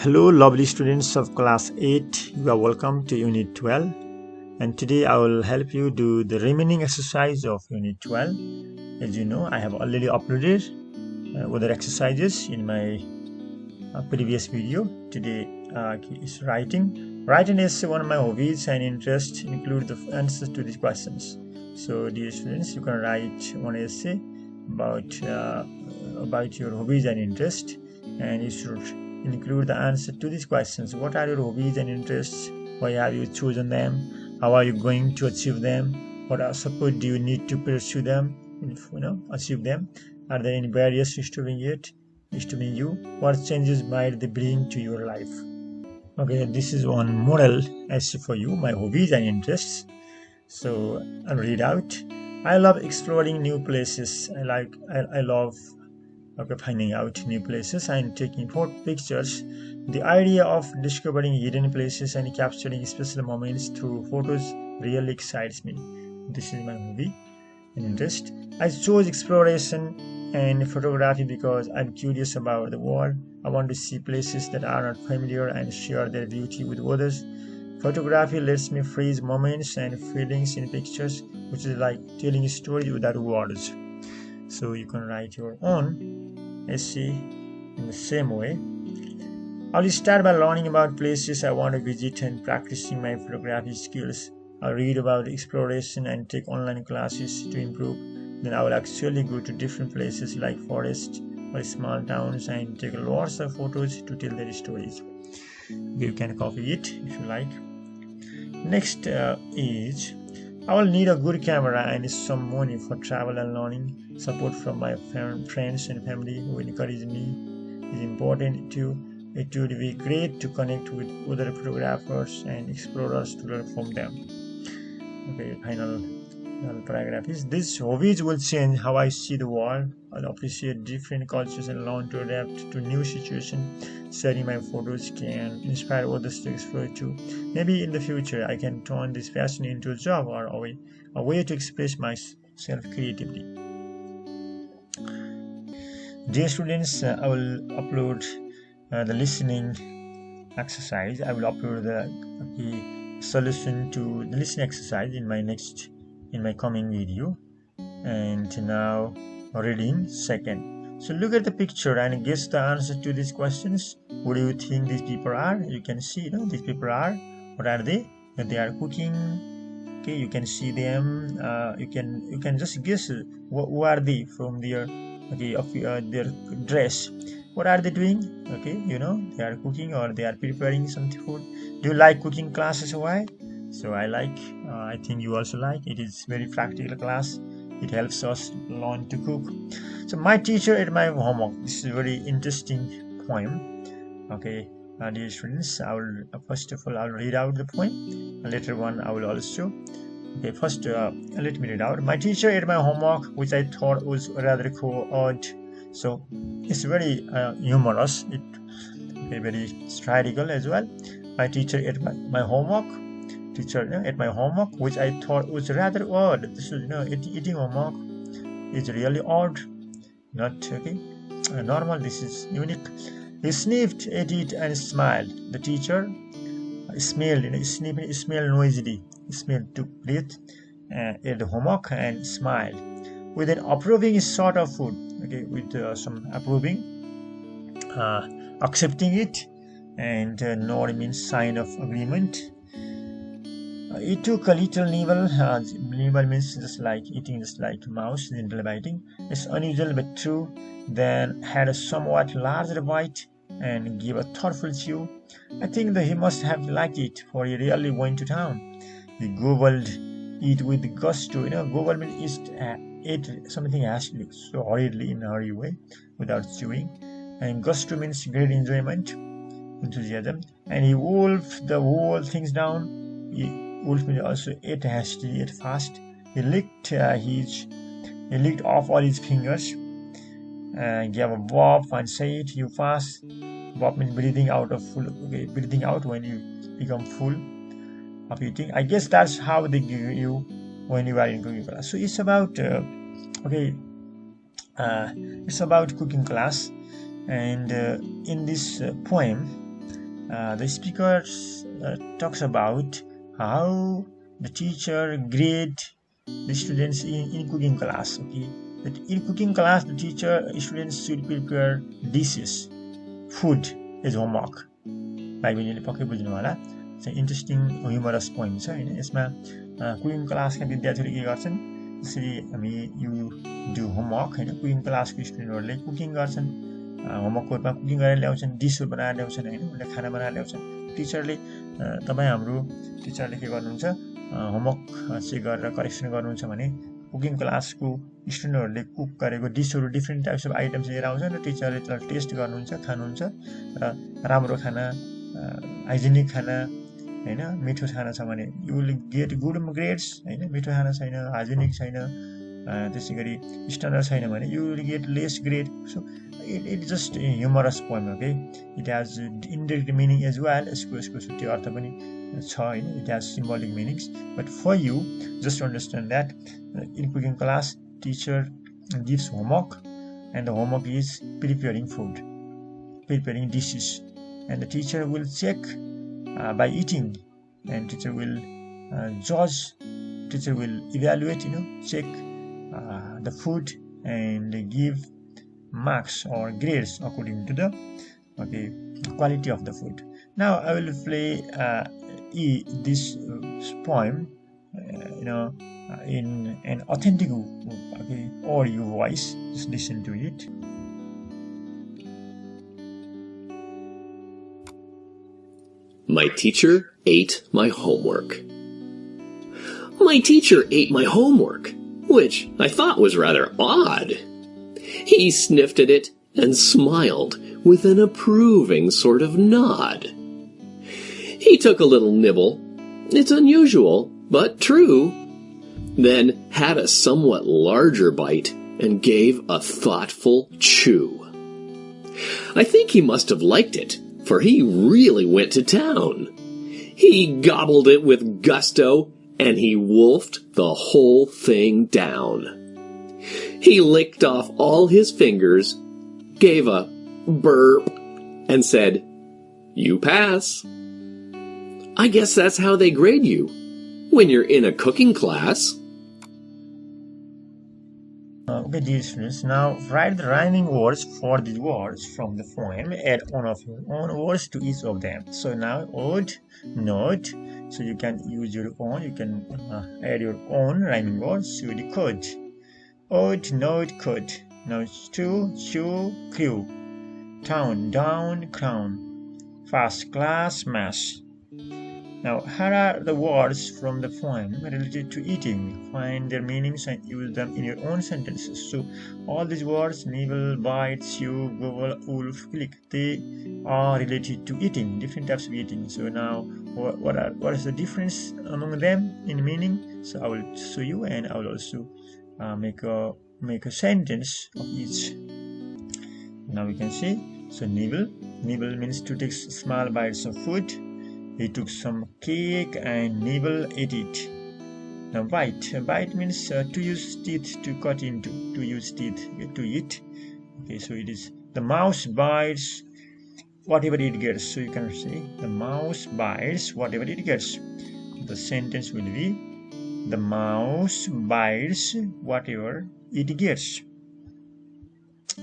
Hello lovely students of class 8, you are welcome to unit 12, and today I will help you do the remaining exercise of unit 12. As you know, I have already uploaded other exercises in my previous video. Today is writing. Writing is one of my hobbies and interests include the answers to these questions. So dear students, you can write one essay about your hobbies and interests, and you should include the answer to these questions. What are your hobbies and interests? Why have you chosen them? How are you going to achieve them? What support do you need to pursue them? Achieve them. Are there any barriers disturbing you? What changes might they bring to your life? Okay, this is one model essay for you. My hobbies and interests. So I'll read out. I love exploring new places. I love finding out new places and taking pictures. The idea of discovering hidden places and capturing special moments through photos really excites me. This is my hobby and interest. I chose exploration and photography because I'm curious about the world. I want to see places that are not familiar and share their beauty with others. Photography lets me freeze moments and feelings in pictures, which is like telling a story without words. So you can write your own essay in the same way. I'll start by learning about places I want to visit and practicing my photography skills. I'll read about exploration and take online classes to improve. Then I will actually go to different places like forests or small towns and take lots of photos to tell their stories. You can copy it if you like. Next is I will need a good camera and some money for travel and learning. Support from my friends and family who encourage me is important too. It would be great to connect with other photographers and explorers to learn from them. Okay, final paragraph is these hobbies will change how I see the world. I'll appreciate different cultures and learn to adapt to new situations. Sharing my photos can inspire others to explore too. Maybe in the future I can turn this passion into a job or a way to express myself creatively. Dear students, I will upload the listening exercise. I will upload the solution to the listening exercise in my coming video. And now reading second. So look at the picture and guess the answer to these questions. What do you think these people are? You can see, these people are. What are they? They are cooking. Okay, you can see them. You can just guess who are they from their their dress. What are they doing? Okay, they are cooking or they are preparing some food. Do you like cooking classes? Why? So I like. I think you also like. It is very practical class. It helps us learn to cook. So my teacher at my homework. This is a very interesting poem. Okay, dear students, I will first of all I'll read out the poem. Later on I will also. Okay, first let me read out. My teacher at my homework, which I thought was rather odd. So it's very humorous. It very satirical as well. My teacher at my homework. Teacher at my homework, which I thought was rather odd. This is eating homework is really odd, not okay, normal. This is unique. He sniffed at it and smiled. The teacher smelled, smelled noisily. He smelled, took breath at the homework and smiled with an approving sort of food. Okay, with some approving, accepting it, and nod means sign of agreement. It took a little nibble. Nibble means just like eating, just like mouse, gentle biting. It's unusual but true. Then had a somewhat larger bite and gave a thoughtful chew. I think that he must have liked it, for he really went to town. He gobbled it with gusto. Gobble means ate something hastily, so hurriedly in a hurry way, without chewing. And gusto means great enjoyment, enthusiasm. And he wolfed the whole things down. Wolf means also ate hastily, ate fast. He licked off all his fingers, gave a bob and said, "You fast." Bob means breathing out of full. Okay, breathing out when you become full of eating. I guess that's how they give you when you are in cooking class. So it's about it's about cooking class, and in this poem, The speaker talks about how the teacher grade the students in cooking class. Okay, that in cooking class the teacher students should prepare dishes, food as homework. भाइ बहिनीले पक्कै बुझ्नु होला, चाहिँ interesting humorous point छ होइन। यसमा cooking क्लासका विद्यार्थीहरूले के गर्छन्, जसरी हामी यु डु होमवर्क होइन, कुकिङ क्लासको स्टुडेन्टहरूले कुकिङ गर्छन्, होमवर्कको रूपमा कुकिङ गरेर ल्याउँछन्, डिसहरू बनाएर ल्याउँछन् होइन, उनीहरूले खाना बनाएर ल्याउँछन्। टिचरले तपाईँ हाम्रो टिचरले के गर्नुहुन्छ, होमवर्क चेक गरेर करेक्सन गर्नुहुन्छ भने कुकिङ क्लासको स्टुडेन्टहरूले कुक गरेको डिसहरू डिफ्रेन्ट टाइप्स अफ आइटम्स लिएर आउँछन् र टिचरले त्यसलाई टेस्ट गर्नुहुन्छ, खानुहुन्छ र राम्रो खाना, हाइजेनिक खाना होइन, मिठो खाना छ भने you will get good grades होइन, मिठो खाना छैन, हाइजेनिक छैन, त्यसै गरी स्ट्यान्डर्ड छैन भने you will get less grade. So it just humorous poem, okay, it has indirect meaning as well, यसको छुट्टै अर्थ पनि छ होइन, it has symbolic meanings, but for you just understand that in cooking class teacher gives homework and the homework is preparing food, preparing dishes, and the teacher will check by eating, and teacher will judge, teacher will evaluate, check the food and give marks or grades according to the quality of the food. Now I will play this poem in an authentic audio voice. Just listen to it. My teacher ate my homework. My teacher ate my homework, which I thought was rather odd. He sniffed at it and smiled with an approving sort of nod. He took a little nibble. It's unusual, but true. Then had a somewhat larger bite and gave a thoughtful chew. I think he must have liked it, for he really went to town. He gobbled it with gusto, and he wolfed the whole thing down. He licked off all his fingers, gave a burp, and said, "You pass." I guess that's how they grade you when you're in a cooking class. Okay, dear students, now write the rhyming words for these words from the poem. Add one of your own words to each of them. So now, odd, note. So you can use your own. You can add your own rhyming words to the code. Odd, note, code. Now stew, chew, crew. Town, down, crown. Fast, class, mass. Now, here are the words from the poem related to eating. Find their meanings and use them in your own sentences. So, all these words, nibble, bite, chew, gobble, wolf, click, they are related to eating, different types of eating. So now, what is the difference among them in meaning? So I will show you, and I will also make a sentence of each. Now we can see. So nibble means to take small bites of food. He took some cake and nibble ate it. Now bite means to use teeth to cut into, to use teeth to eat. Okay, so it is the mouse bites whatever it gets. So you can say the mouse bites whatever it gets. The sentence will be the mouse bites whatever it gets.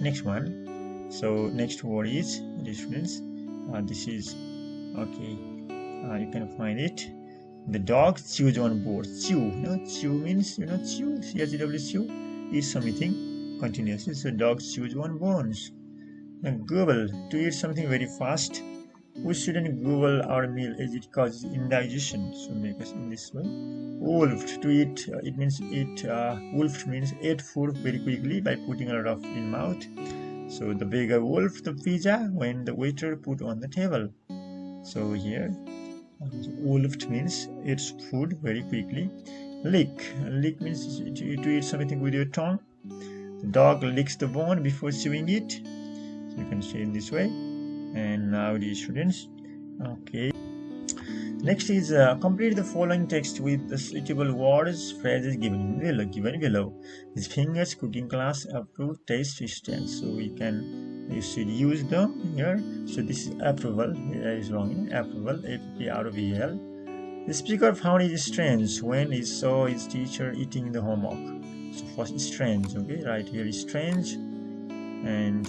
Next one. So next word is, students, this is okay. You can find it. The dog chews on board. Chew, chew means chew. chew, eat something continuously. So dog chews on bones. Now gobble, to eat something very fast. We shouldn't gobble our meal as it causes indigestion. So make us in this way. Wolfed, to eat. It means eat. Wolfed means ate food very quickly by putting a lot of in mouth. So the beggar wolfed the pizza when the waiter put on the table. So here. Wolfed means eats food very quickly. Lick means to eat something with your tongue. The dog licks the bone before chewing it. So you can say in this way. And now these students, okay. Next is complete the following text with the suitable words, phrases given below. His fingers cooking class approved taste stand. So we can You should use them here. So this is approval. That is wrong. Approval. APPROVAL. The speaker found it strange when he saw his teacher eating the homework. So first strange. Okay, right here is strange, and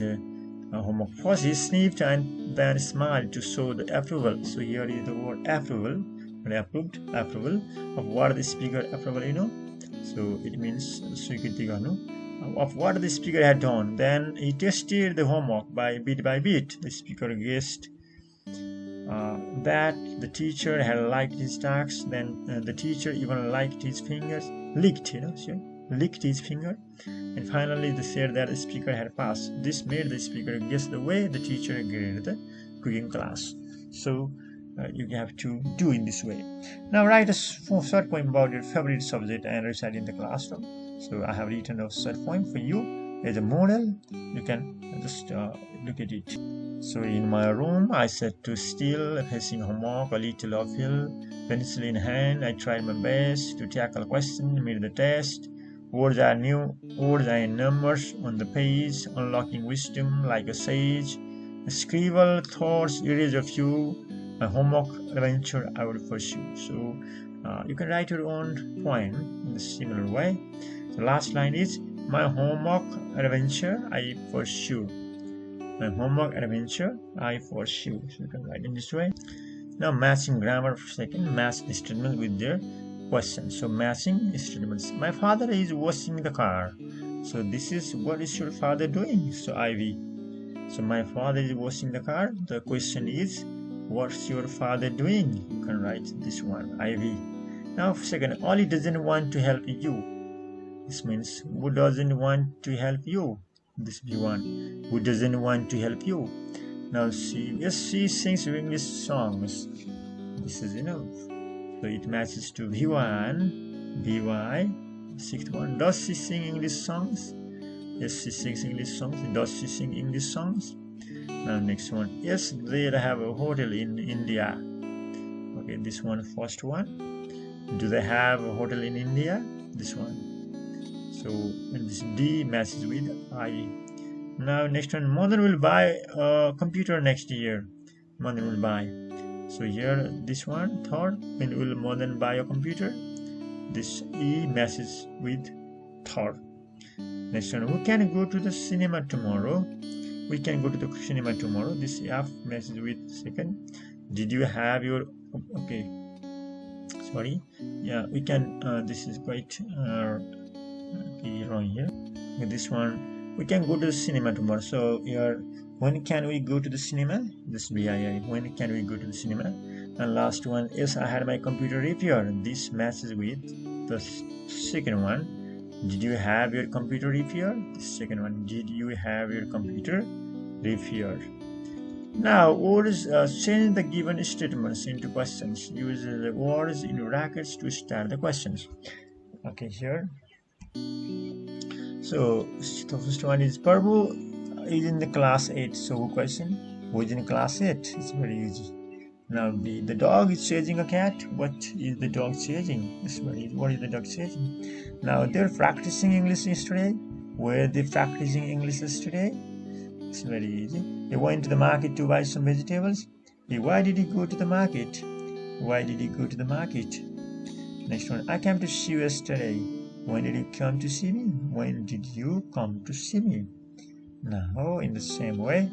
homework. First he sniffed and then smiled to show the approval. So here is the word approval. Approved. Approval of what the speaker approval. So it means of what the speaker had done. Then he tested the homework by bit. The speaker guessed that the teacher had liked his task. Then the teacher even licked his fingers, licked his finger. And finally, they said that the speaker had passed. This made the speaker guess the way the teacher graded the cooking class. So you have to do in this way. Now write a short poem about your favorite subject and recite in the classroom. So I have written a short poem for you as a model. You can just look at it. So in my room, I sat too still, facing homework, a little uphill, pencil in hand. I tried my best to tackle a question, made the test. Words I knew, words and numbers on the page, unlocking wisdom like a sage. Scribble thoughts, erase a few. My homework adventure I will pursue. So you can write your own poem in a similar way. The last line is, my homework adventure I pursue. My homework adventure I pursue. So you can write in this way. Now matching grammar for second. Match the statements with their questions. So matching statements. My father is washing the car. So this is, what is your father doing? So IV. So my father is washing the car. The question is, what's your father doing? You can write this one, IV. Now second, Ollie doesn't want to help you. This means, who doesn't want to help you? This V1. Who doesn't want to help you? Now she sings English songs. This is enough. So it matches to V1, VY. Sixth one, does she sing English songs? Yes, she sings English songs. Does she sing English songs? Now next one, yes, they have a hotel in India. Okay, this one, first one. Do they have a hotel in India? This one. So this D matches with I. Now next one, mother will buy a computer next year. Mother will buy. So here this one, third, when will mother buy a computer? This E matches with third. Next one, we can go to the cinema tomorrow. We can go to the cinema tomorrow. This F matches with second. Did you have your, okay, sorry, yeah, we can, this is quite wrong here. This one, we can go to the cinema tomorrow. So here, when can we go to the cinema? This BII, when can we go to the cinema? And last one, yes, I had my computer repaired. This matches with the second one. Did you have your computer repaired? The second one, did you have your computer repaired? Now, words change the given statements into questions. Use the words in brackets to start the questions. Okay, here. So the first one is, Prabhu is in the class 8. So who question? Who is in class 8? It's very easy. Now the dog is chasing a cat. What is the dog chasing? It's very easy. What is the dog chasing? Now they're practicing English yesterday. Were they practicing English yesterday? It's very easy. He went to the market to buy some vegetables. Why did he go to the market? Why did he go to the market? Next one, I came to see you yesterday. When did you come to see me? When did you come to see me? Now, in the same way,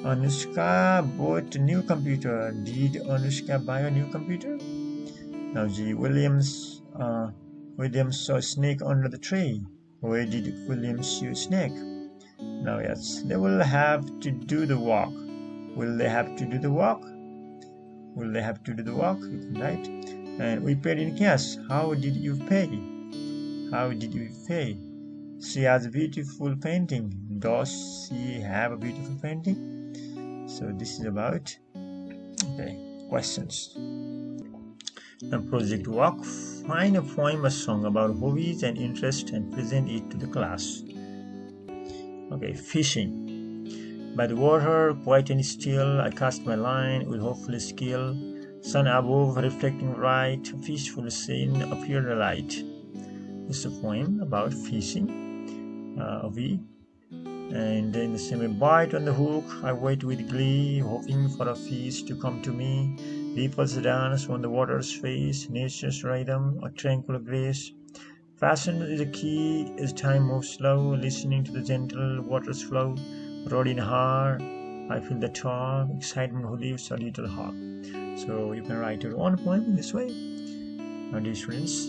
Anushka bought a new computer. Did Anushka buy a new computer? Now, Williams saw a snake under the tree. Where did Williams see a snake? Now, yes, they will have to do the walk. Will they have to do the walk? Will they have to do the walk? You can write. And we paid in cash. How did you pay? How did you pay? She has a beautiful painting. Does she have a beautiful painting? So this is about, okay, questions. Now project work. Find a poem or song about hobbies and interest and present it to the class. Okay, fishing. By the water, quiet and still, I cast my line with hopeful skill. Sun above, reflecting bright, peaceful scene appeared a light. This is a poem about fishing. And in the same way, bite on the hook, I wait with glee, hoping for a feast to come to me. Ripples dance on the water's face, nature's rhythm, a tranquil grace. Fashion is a key as time moves slow, listening to the gentle water's flow. Rod in heart, I feel the talk, excitement who leaves a little heart. So you can write your own poem in this way. Now, dear students,